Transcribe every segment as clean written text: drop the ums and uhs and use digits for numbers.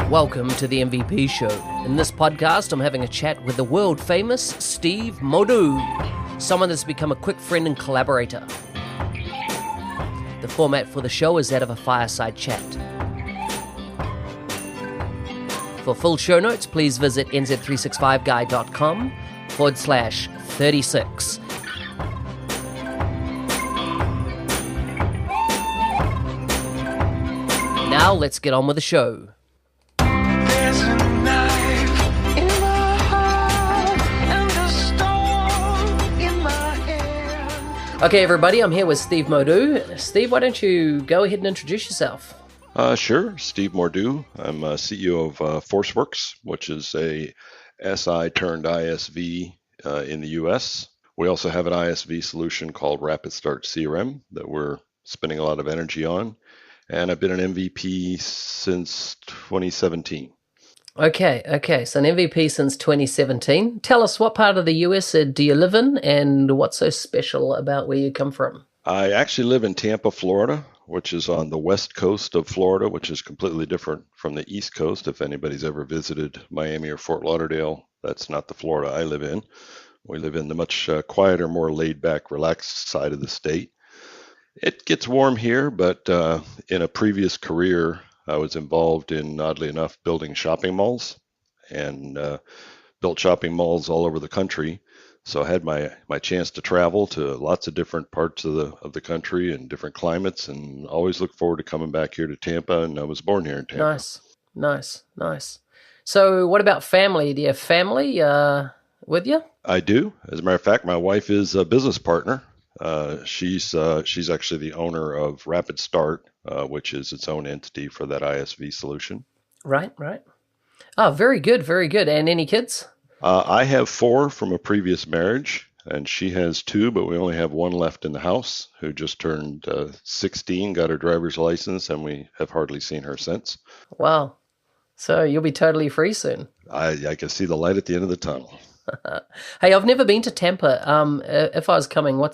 Welcome to the MVP Show. In this podcast, I'm having a chat with the world-famous Steve Mordue, someone that's become a quick friend and collaborator. The format for the show is that of a fireside chat. For full show notes, please visit nz365guy.com/36. Now let's get on with the show. Okay, everybody, I'm here with Steve Mordue. Steve, why don't you go ahead and introduce yourself? Sure. Steve Mordue. I'm CEO of ForceWorks, which is a SI turned ISV in the U.S. We also have an ISV solution called Rapid Start CRM that we're spending a lot of energy on. And I've been an MVP since 2017. Okay. So an MVP since 2017. Tell us, what part of the US do you live in, and what's so special about where you come from? I actually live in Tampa, Florida, which is on the west coast of Florida, which is completely different from the east coast. If anybody's ever visited Miami or Fort Lauderdale, that's not the Florida I live in. We live in the much quieter, more laid-back, relaxed side of the state. It gets warm here, but in a previous career, I was involved in, oddly enough, building shopping malls, and built shopping malls all over the country. So I had my chance to travel to lots of different parts of the country and different climates, and always look forward to coming back here to Tampa. And I was born here in Tampa. Nice. So what about family? Do you have family with you? I do. As a matter of fact, my wife is a business partner. She's actually the owner of Rapid Start, which is its own entity for that ISV solution. Right. Oh, very good. And any kids? I have 4 from a previous marriage, and she has 2, but we only have one left in the house, who just turned 16, got her driver's license, and we have hardly seen her since. Wow. So you'll be totally free soon. I can see the light at the end of the tunnel. Hey, I've never been to Tampa. If I was coming, what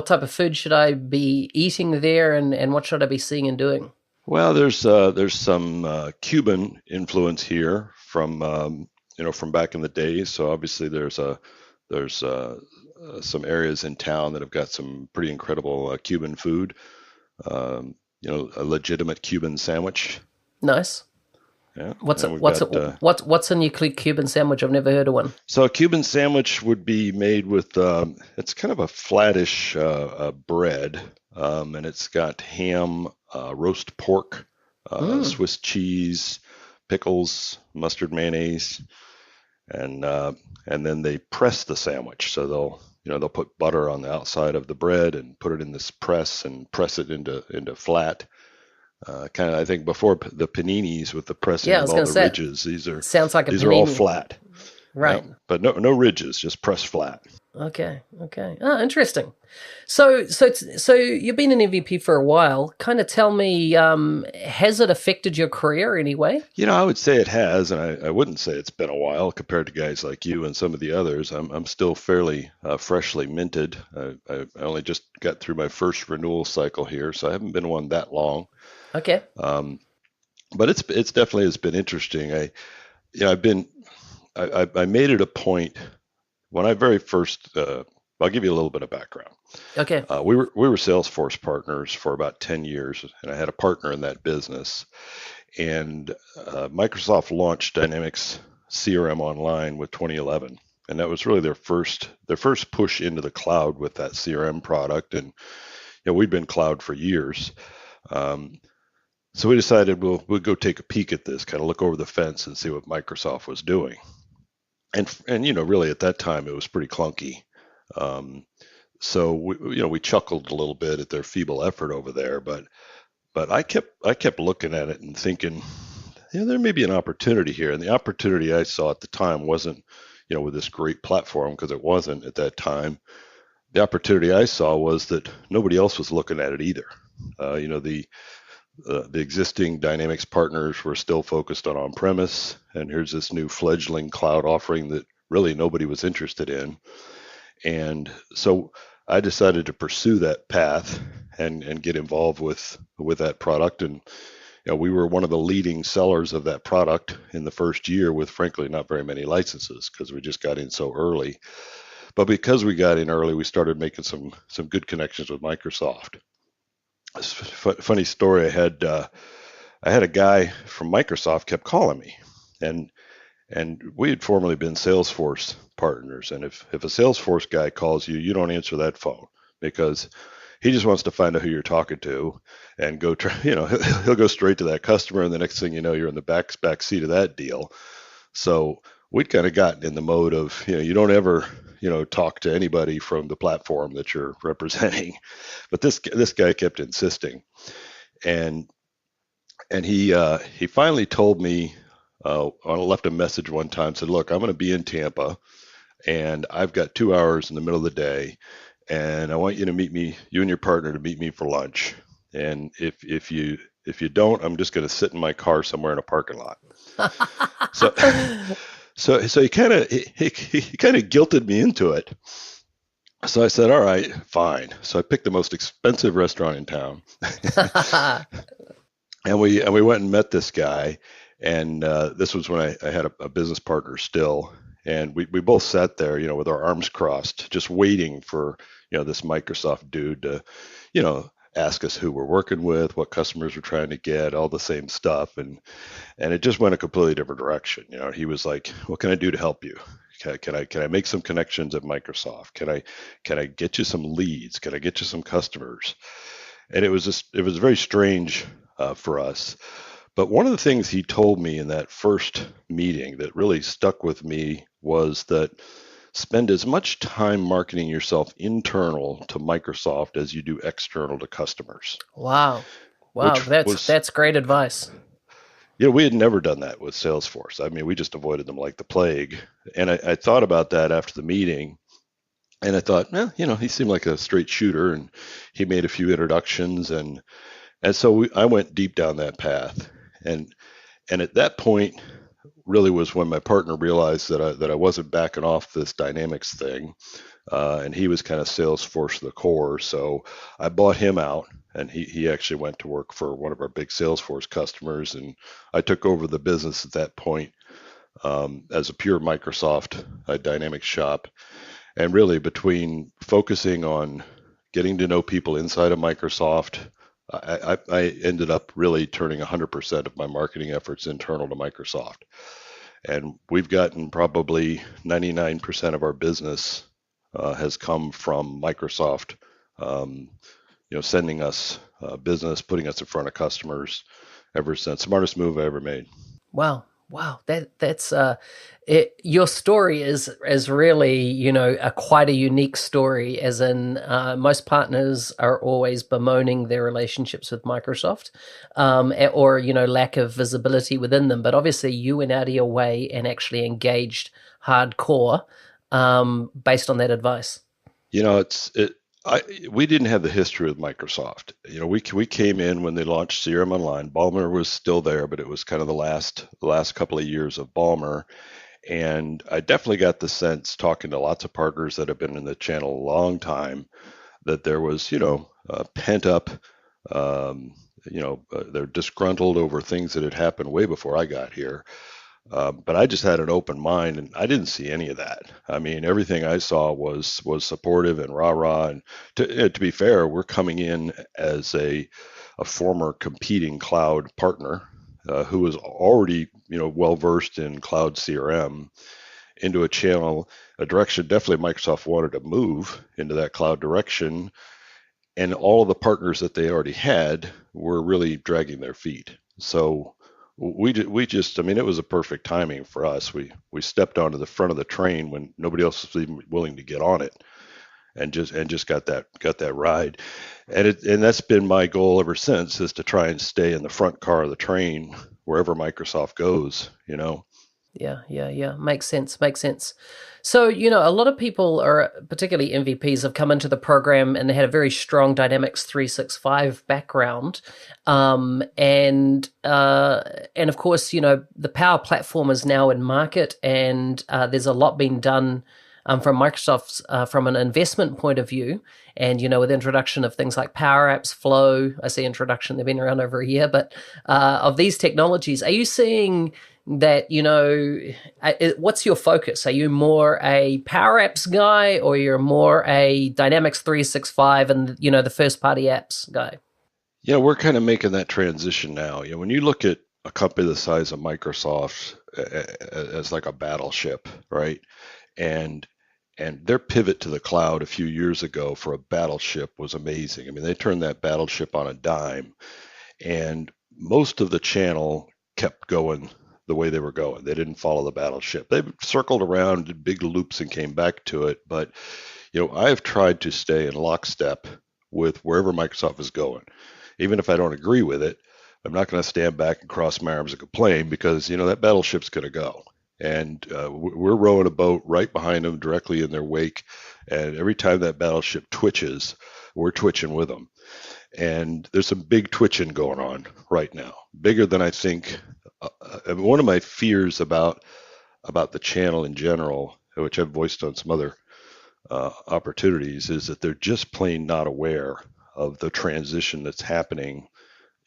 type of food should I be eating there, and what should I be seeing and doing? Well, there's some Cuban influence here from back in the day. So obviously there's some areas in town that have got some pretty incredible Cuban food. A legitimate Cuban sandwich. Nice. Yeah. What's in your Cuban sandwich? I've never heard of one. So a Cuban sandwich would be made with it's kind of a flattish bread, and it's got ham, roast pork, Swiss cheese, pickles, mustard, mayonnaise, and then they press the sandwich. So they'll put butter on the outside of the bread and put it in this press and press it into flat. Kind of, I think, before the paninis with the pressing of all the ridges. Sounds like a panini. These are all flat, right? Yeah, but no ridges, just pressed flat. Okay. Oh, interesting. So you've been an MVP for a while. Kind of tell me, has it affected your career anyway? I would say it has, and I wouldn't say it's been a while compared to guys like you and some of the others. I'm still fairly freshly minted. I only just got through my first renewal cycle here, so I haven't been one that long. Okay. But it's definitely has been interesting. I made it a point when I very first. I'll give you a little bit of background. Okay. We were Salesforce partners for about 10 years, and I had a partner in that business. And Microsoft launched Dynamics CRM Online with 2011, and that was really their first push into the cloud with that CRM product. And we'd been cloud for years. So we decided we'll go take a peek at this, kind of look over the fence and see what Microsoft was doing. And really at that time it was pretty clunky. So we chuckled a little bit at their feeble effort over there, but I kept looking at it and thinking, there may be an opportunity here. And the opportunity I saw at the time wasn't, with this great platform, because it wasn't at that time. The opportunity I saw was that nobody else was looking at it either. The existing Dynamics partners were still focused on on-premise, and here's this new fledgling cloud offering that really nobody was interested in. And so I decided to pursue that path and get involved with that product. And we were one of the leading sellers of that product in the first year with, frankly, not very many licenses because we just got in so early. But because we got in early, we started making some good connections with Microsoft. Funny story. I had a guy from Microsoft kept calling me, and we had formerly been Salesforce partners. And if a Salesforce guy calls you, you don't answer that phone because he just wants to find out who you're talking to and go try, he'll go straight to that customer. And the next thing you know, you're in the back seat of that deal. So we'd kind of gotten in the mode of, you don't ever, talk to anybody from the platform that you're representing. But this guy kept insisting. And he finally told me, I left a message one time, said, look, I'm going to be in Tampa and I've got 2 hours in the middle of the day. And I want you to meet me, you and your partner to meet me for lunch. And if you don't, I'm just going to sit in my car somewhere in a parking lot. So he kind of guilted me into it. So I said, all right, fine. So I picked the most expensive restaurant in town. And we went and met this guy. And this was when I had a business partner still. And we both sat there, with our arms crossed, just waiting for, this Microsoft dude to, ask us who we're working with, what customers we're trying to get, all the same stuff. And it just went a completely different direction. He was like, what can I do to help you? Can I make some connections at Microsoft? Can I get you some leads? Can I get you some customers? And it was very strange for us. But one of the things he told me in that first meeting that really stuck with me was that spend as much time marketing yourself internal to Microsoft as you do external to customers. Wow. That's great advice. We had never done that with Salesforce. I mean, we just avoided them like the plague. And I thought about that after the meeting. And I thought, he seemed like a straight shooter and he made a few introductions. And so I went deep down that path. And at that point really was when my partner realized that I wasn't backing off this Dynamics thing. And he was kind of Salesforce to the core. So I bought him out and he actually went to work for one of our big Salesforce customers. And I took over the business at that point as a pure Microsoft Dynamics shop. And really between focusing on getting to know people inside of Microsoft, I ended up really turning 100% of my marketing efforts internal to Microsoft. And we've gotten probably 99% of our business has come from Microsoft, sending us business, putting us in front of customers ever since. Smartest move I ever made. Wow. That's your story is really, quite a unique story, as in most partners are always bemoaning their relationships with Microsoft or, lack of visibility within them. But obviously you went out of your way and actually engaged hardcore based on that advice. We didn't have the history with Microsoft. We came in when they launched CRM Online. Ballmer was still there, but it was kind of the last couple of years of Ballmer. And I definitely got the sense, talking to lots of partners that have been in the channel a long time, that there was, pent up, they're disgruntled over things that had happened way before I got here. But I just had an open mind and I didn't see any of that. I mean, everything I saw was supportive and rah-rah. And to be fair, we're coming in as a former competing cloud partner who was already, well-versed in cloud CRM into a direction definitely Microsoft wanted to move into that cloud direction. And all of the partners that they already had were really dragging their feet. So we just, it was a perfect timing for us. We stepped onto the front of the train when nobody else was even willing to get on it, and just got that ride. And that's been my goal ever since, is to try and stay in the front car of the train wherever Microsoft goes. Yeah. Makes sense. So, a lot of people are, particularly MVPs, have come into the program and they had a very strong Dynamics 365 background. And of course, the Power Platform is now in market and there's a lot being done from Microsoft's from an investment point of view, and with introduction of things like Power Apps, Flow. I say introduction; they've been around over a year, but of these technologies, are you seeing that, what's your focus? Are you more a Power Apps guy, or you're more a Dynamics 365 and the first party apps guy? Yeah, we're kind of making that transition now. When you look at a company the size of Microsoft as like a battleship, right? And their pivot to the cloud a few years ago for a battleship was amazing. I mean, they turned that battleship on a dime, and most of the channel kept going the way they were going. They didn't follow the battleship. They circled around, did big loops, and came back to it. But I have tried to stay in lockstep with wherever Microsoft is going. Even if I don't agree with it, I'm not going to stand back and cross my arms and complain, because that battleship's going to go. And we're rowing a boat right behind them, directly in their wake. And every time that battleship twitches, we're twitching with them. And there's some big twitching going on right now, bigger than I think. One of my fears about the channel in general, which I've voiced on some other opportunities, is that they're just plain not aware of the transition that's happening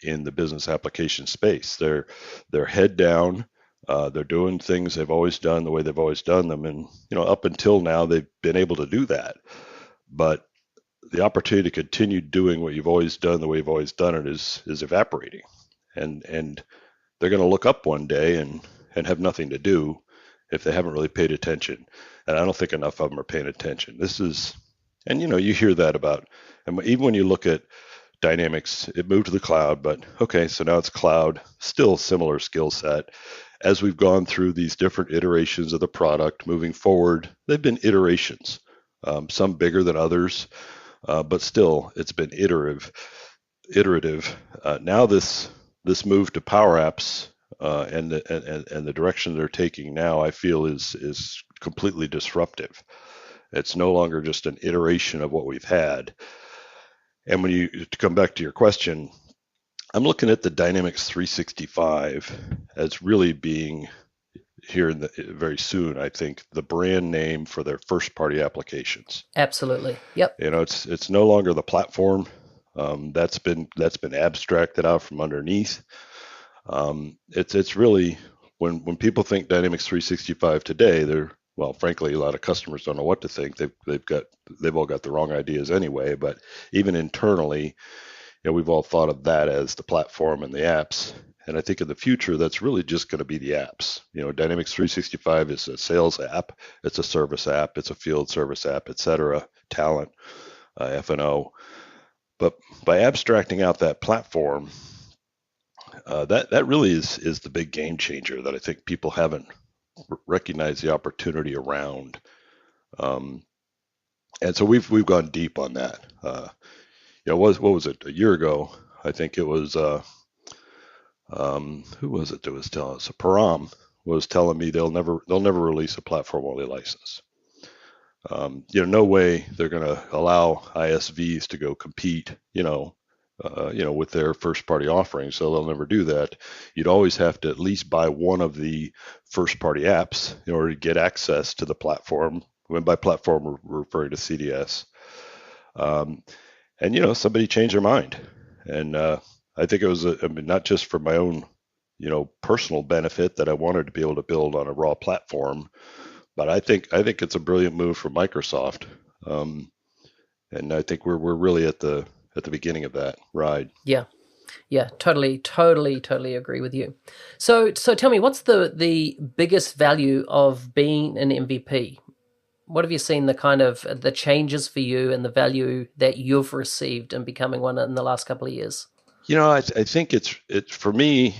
in the business application space. They're head down. They're doing things they've always done the way they've always done them, and up until now they've been able to do that. But the opportunity to continue doing what you've always done the way you've always done it is evaporating, and they're going to look up one day and have nothing to do if they haven't really paid attention. And I don't think enough of them are paying attention. And you hear that about, and even when you look at Dynamics, it moved to the cloud, but okay, so now it's cloud, still similar skill set. As we've gone through these different iterations of the product moving forward, they've been iterations, some bigger than others, but still it's been iterative. Now this move to Power Apps and the direction they're taking now, I feel is completely disruptive. It's no longer just an iteration of what we've had. And to come back to your question, I'm looking at the Dynamics 365 as really being here very soon, I think, the brand name for their first party applications. Absolutely. Yep. It's no longer the platform. That's been abstracted out from underneath. It's really, when people think Dynamics 365 today, frankly, a lot of customers don't know what to think. They've all got the wrong ideas anyway. But even internally, we've all thought of that as the platform and the apps. And I think in the future, that's really just going to be the apps. Dynamics 365 is a sales app, it's a service app, it's a field service app, et cetera, talent, F&O. But by abstracting out that platform, that really is the big game changer that I think people haven't recognized the opportunity around. And so we've gone deep on that. What was it, a year ago? I think it was who was it that was telling us? Param was telling me they'll never release a platform only license. No way they're going to allow ISVs to go compete, with their first party offerings. So they'll never do that. You'd always have to at least buy one of the first party apps in order to get access to the platform. When by platform, we're referring to CDS. And somebody changed their mind. And I think it was, not just for my own, personal benefit that I wanted to be able to build on a raw platform, but I think it's a brilliant move from Microsoft. And I think we're really at the beginning of that ride. Yeah, totally agree with you. So tell me, what's the biggest value of being an MVP? What have you seen the changes for you and the value that you've received in becoming one in the last couple of years? I think it's for me.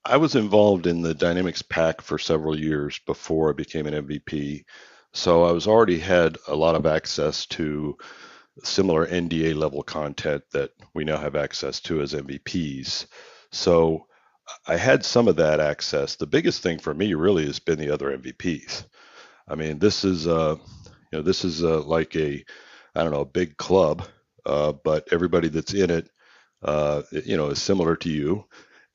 I was involved in the Dynamics pack for several years before I became an MVP, so I was already had a lot of access to similar NDA level content that we now have access to as MVPs. So I had some of that access. The biggest thing for me really has been the other MVPs. I mean, this is like a big club, but everybody that's in it, is similar to you,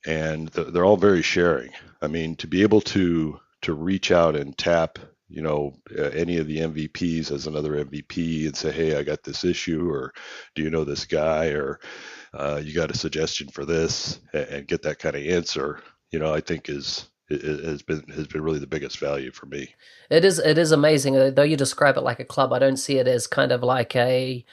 and they're all very sharing. I mean, to be able to reach out and tap, any of the MVPs as another MVP and say, hey, I got this issue, or do you know this guy, or you got a suggestion for this, and get that kind of answer, I think has been really the biggest value for me. It is amazing. Though you describe it like a club, I don't see it as kind of like a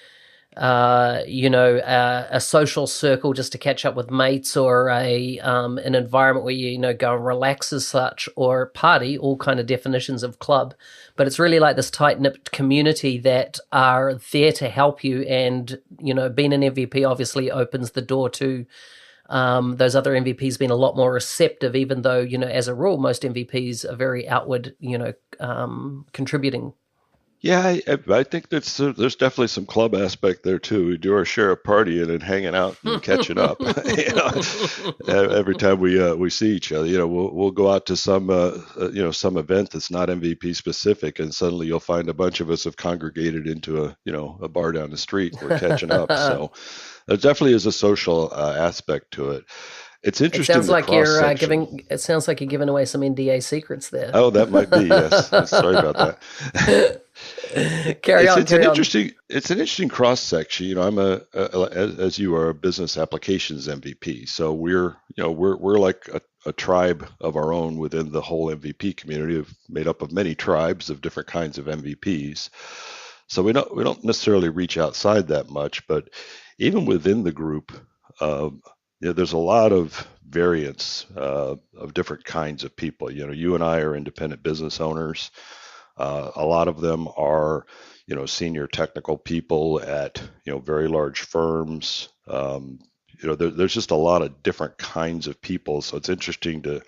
social circle just to catch up with mates, or an environment where you go and relax as such, or party, all kind of definitions of club. But it's really like this tight knit community that are there to help you, and being an MVP obviously opens the door to those other MVPs being a lot more receptive, even though as a rule most MVPs are very outward, contributing. Yeah, I think there's definitely some club aspect there too. We do our share of partying and hanging out and catching up. Every time we see each other, we'll go out to some event that's not MVP specific, and suddenly you'll find a bunch of us have congregated into a bar down the street. We're catching up, so there definitely is a social aspect to it. It's It interesting sounds the like cross you're section. giving. It sounds like you're giving away some NDA secrets there. Oh, that might be, yes. Sorry about that. Carry It's on, it's an carry on. interesting cross section. I'm as you are, a business applications MVP. So we're like a tribe of our own within the whole MVP community, made up of many tribes of different kinds of MVPs. So we don't necessarily reach outside that much, but even within the group, there's a lot of variance of different kinds of people. You and I are independent business owners. A lot of them are, senior technical people at, very large firms. There's just a lot of different kinds of people. So it's interesting to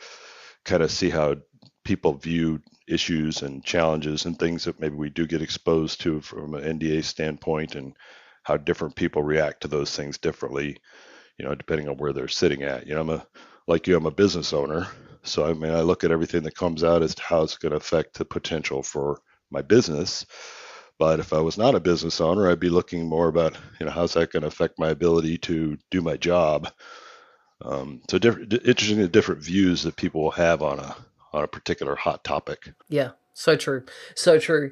kind of see how people view issues and challenges and things that maybe we do get exposed to from an NDA standpoint, and how different people react to those things differently, depending on where they're sitting at. I'm a business owner. So, I mean, I look at everything that comes out as to how it's going to affect the potential for my business. But if I was not a business owner, I'd be looking more about, how's that going to affect my ability to do my job. So interesting, the different views that people will have on a particular hot topic. Yeah, so true, so true.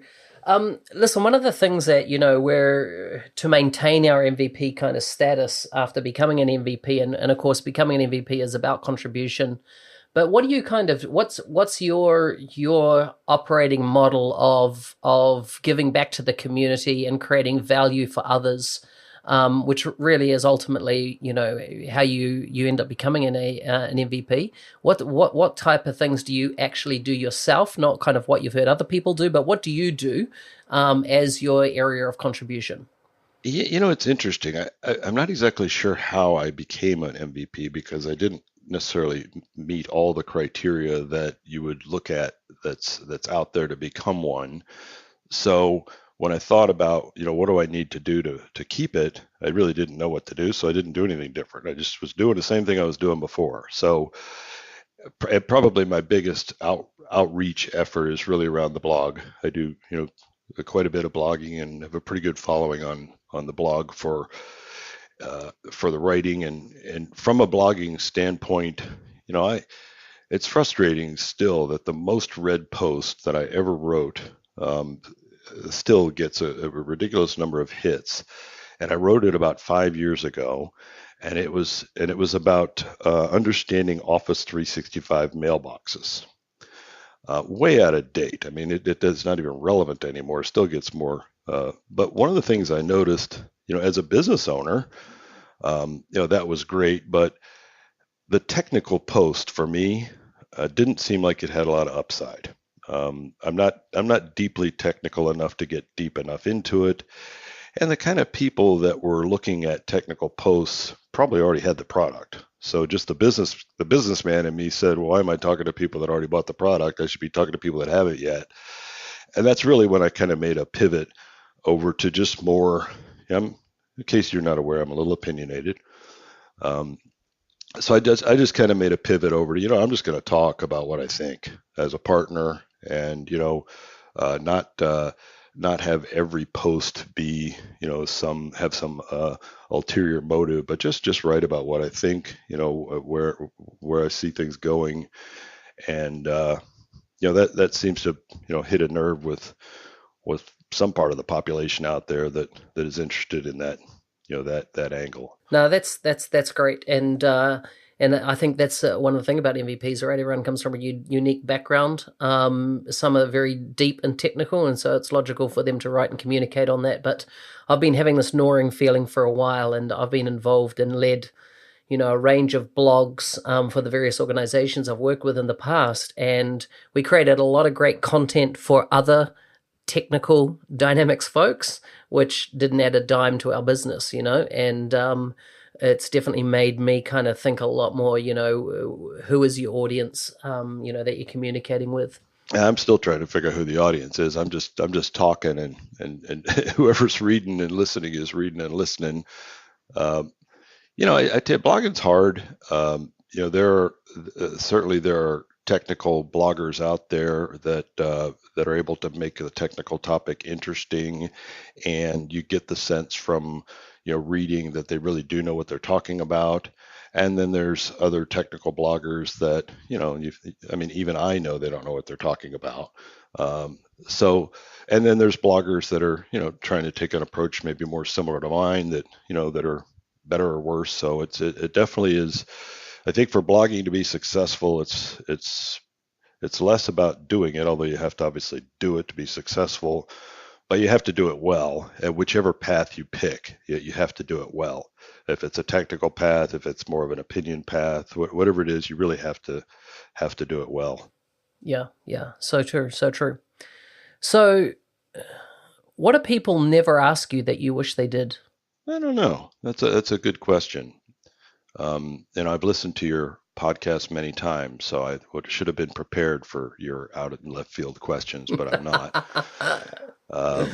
Listen, one of the things that we're to maintain our MVP kind of status after becoming an MVP, and of course becoming an MVP is about contribution. But what do you what's your operating model of giving back to the community and creating value for others, which really is ultimately how you end up becoming an MVP. What type of things do you actually do yourself? Not kind of what you've heard other people do, but what do you do as your area of contribution? It's interesting. I'm not exactly sure how I became an MVP, because I didn't necessarily meet all the criteria that you would look at that's out there to become one. So when I thought about, what do I need to do to keep it, I really didn't know what to do. So I didn't do anything different. I just was doing the same thing I was doing before. So probably my biggest outreach effort is really around the blog. I do, quite a bit of blogging, and have a pretty good following on the blog for the writing, and from a blogging standpoint, it's frustrating still that the most read post that I ever wrote still gets a ridiculous number of hits. And I wrote it about 5 years ago, and it was about understanding Office 365 mailboxes. Way out of date. I mean, it's not even relevant anymore. It still gets more. But one of the things I noticed, as a business owner, that was great. But the technical post for me didn't seem like it had a lot of upside. I'm not deeply technical enough to get deep enough into it. And the kind of people that were looking at technical posts probably already had the product. So just the businessman in me said, well, why am I talking to people that already bought the product? I should be talking to people that haven't yet. And that's really when I kind of made a pivot over to just more, in case you're not aware, I'm a little opinionated. So I just kind of made a pivot over to, I'm just going to talk about what I think as a partner, and, not have every post be, have some ulterior motive, but just write about what I think, where I see things going. And, that seems to hit a nerve with some part of the population out there that is interested in that that angle. No, that's great, and I think that's one of the things about MVPs, right? Everyone comes from a unique background. Some are very deep and technical, and so it's logical for them to write and communicate on that. But I've been having this gnawing feeling for a while, and I've been involved and led, a range of blogs for the various organizations I've worked with in the past, and we created a lot of great content for other technical dynamics folks, which didn't add a dime to our business, and it's definitely made me kind of think a lot more, who is your audience, that you're communicating with. I'm still trying to figure out who the audience is. I'm just talking, and whoever's reading and listening is reading and listening. I tell you, blogging's hard. Certainly there are technical bloggers out there that are able to make the technical topic interesting, and you get the sense from reading that they really do know what they're talking about. And then there's other technical bloggers that even I know they don't know what they're talking about. And then there's bloggers that are trying to take an approach maybe more similar to mine that that are better or worse. So it definitely is. I think for blogging to be successful, it's less about doing it, although you have to obviously do it to be successful, but you have to do it well. At whichever path you pick, you have to do it well. If it's a technical path, if it's more of an opinion path, whatever it is, you really have to do it well. Yeah, so true, so true. So, what do people never ask you that you wish they did? I don't know. That's a good question. I've listened to your podcast many times, so I should have been prepared for your out in left field questions, but I'm not. I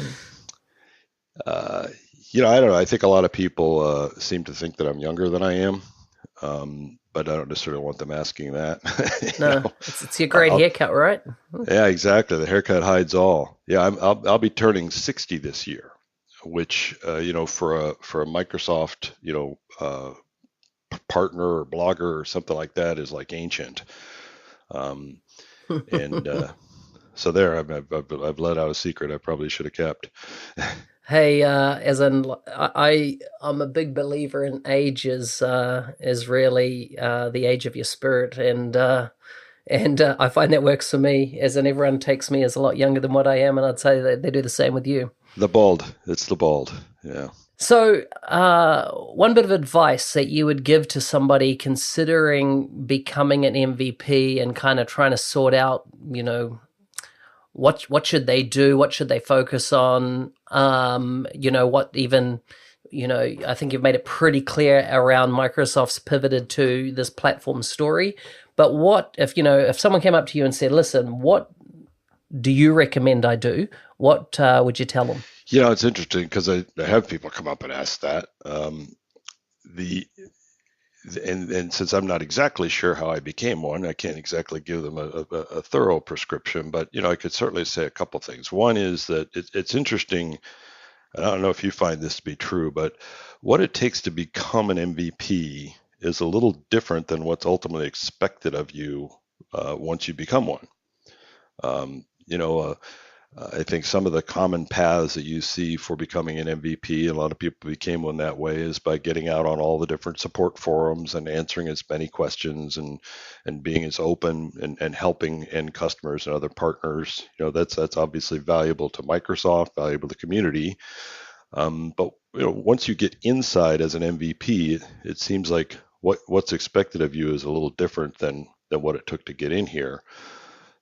don't know. I think a lot of people seem to think that I'm younger than I am, but I don't necessarily want them asking that. No, it's your great haircut, right? Yeah, exactly. The haircut hides all. Yeah, I'll be turning 60 this year, which for a Microsoft partner or blogger or something like that is like ancient. So there, I've let out a secret I probably should have kept. Hey, I'm a big believer in age is really the age of your spirit, and I find that works for me. As in, everyone takes me as a lot younger than what I am, and I'd say that they do the same with you. It's the bald, yeah. So, one bit of advice that you would give to somebody considering becoming an MVP and kind of trying to sort out, what should they do? What should they focus on? What even, I think you've made it pretty clear around Microsoft's pivoted to this platform story. But what if someone came up to you and said, listen, what do you recommend I do? What would you tell them? It's interesting because I have people come up and ask that. And since I'm not exactly sure how I became one, I can't exactly give them a thorough prescription, but I could certainly say a couple things. One is that it's interesting. I don't know if you find this to be true, but what it takes to become an MVP is a little different than what's ultimately expected of you once you become one. I think some of the common paths that you see for becoming an MVP, a lot of people became one that way, is by getting out on all the different support forums and answering as many questions and being as open and helping end customers and other partners. That's obviously valuable to Microsoft, valuable to the community. But once you get inside as an MVP, it seems like what's expected of you is a little different than what it took to get in here.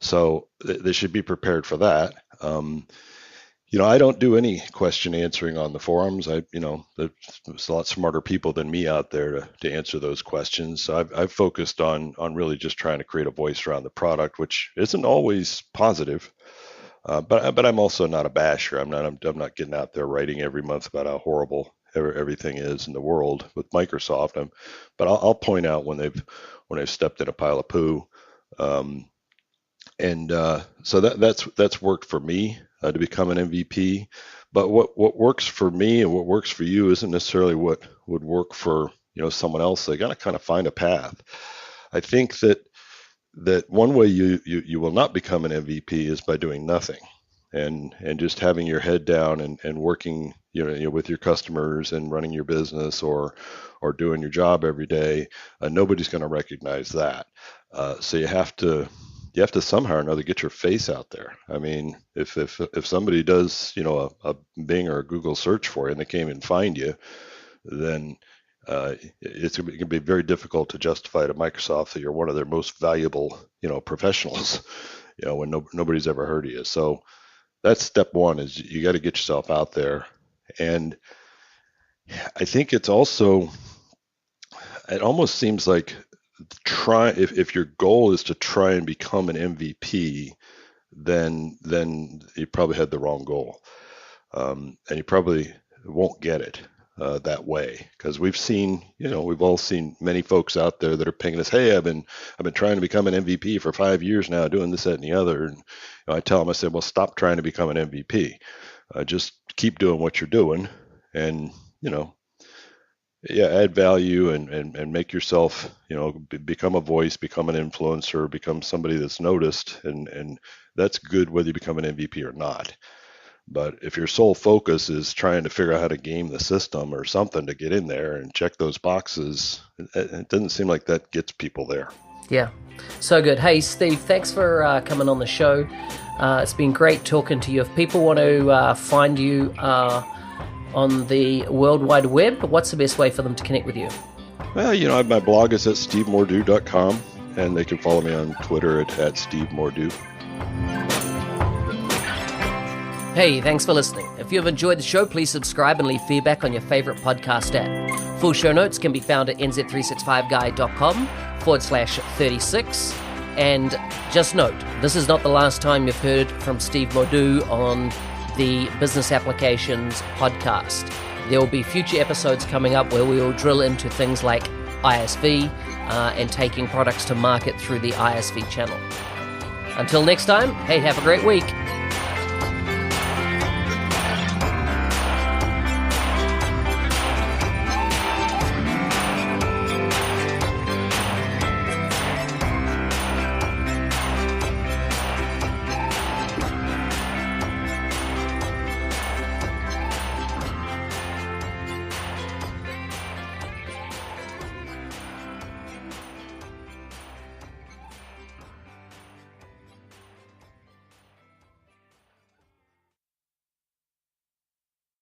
So they should be prepared for that. I don't do any question answering on the forums. There's a lot smarter people than me out there to answer those questions. So I've focused on really just trying to create a voice around the product, which isn't always positive. But I'm also not a basher. I'm not getting out there writing every month about how horrible everything is in the world with Microsoft. But I'll point out when they've stepped in a pile of poo. So that's worked for me to become an MVP. But what works for me and what works for you isn't necessarily what would work for someone else. They got to kind of find a path. I think that that one way you will not become an MVP is by doing nothing and just having your head down and working with your customers and running your business or doing your job every day. Nobody's going to recognize that. So you have to somehow or another get your face out there. I mean, if somebody does a Bing or a Google search for you and they can't even find you, then it's going to be very difficult to justify to Microsoft that you're one of their most valuable professionals when nobody's ever heard of you. So that's step one, is you got to get yourself out there. And I think it almost seems like if your goal is to try and become an MVP, then you probably had the wrong goal, and you probably won't get it that way, because we've all seen many folks out there that are pinging us, hey, I've been trying to become an MVP for 5 years now, doing this, that, and the other. And I tell them, I said, well, stop trying to become an MVP. Just keep doing what you're doing, and add value and make yourself, become a voice, become an influencer, become somebody that's noticed, and that's good whether you become an MVP or not. But if your sole focus is trying to figure out how to game the system or something to get in there and check those boxes, it doesn't seem like that gets people there. Yeah, so good. Hey, Steve, thanks for coming on the show. It's been great talking to you. If people want to find you on the World Wide Web, what's the best way for them to connect with you? Well, my blog is at stevemordue.com, and they can follow me on Twitter at Steve Mordue. Hey, thanks for listening. If you've enjoyed the show, please subscribe and leave feedback on your favorite podcast app. Full show notes can be found at nz365guy.com/36. And just note, this is not the last time you've heard from Steve Mordue on the Business Applications podcast. There will be future episodes coming up where we will drill into things like ISV and taking products to market through the ISV channel. Until next time, hey, have a great week.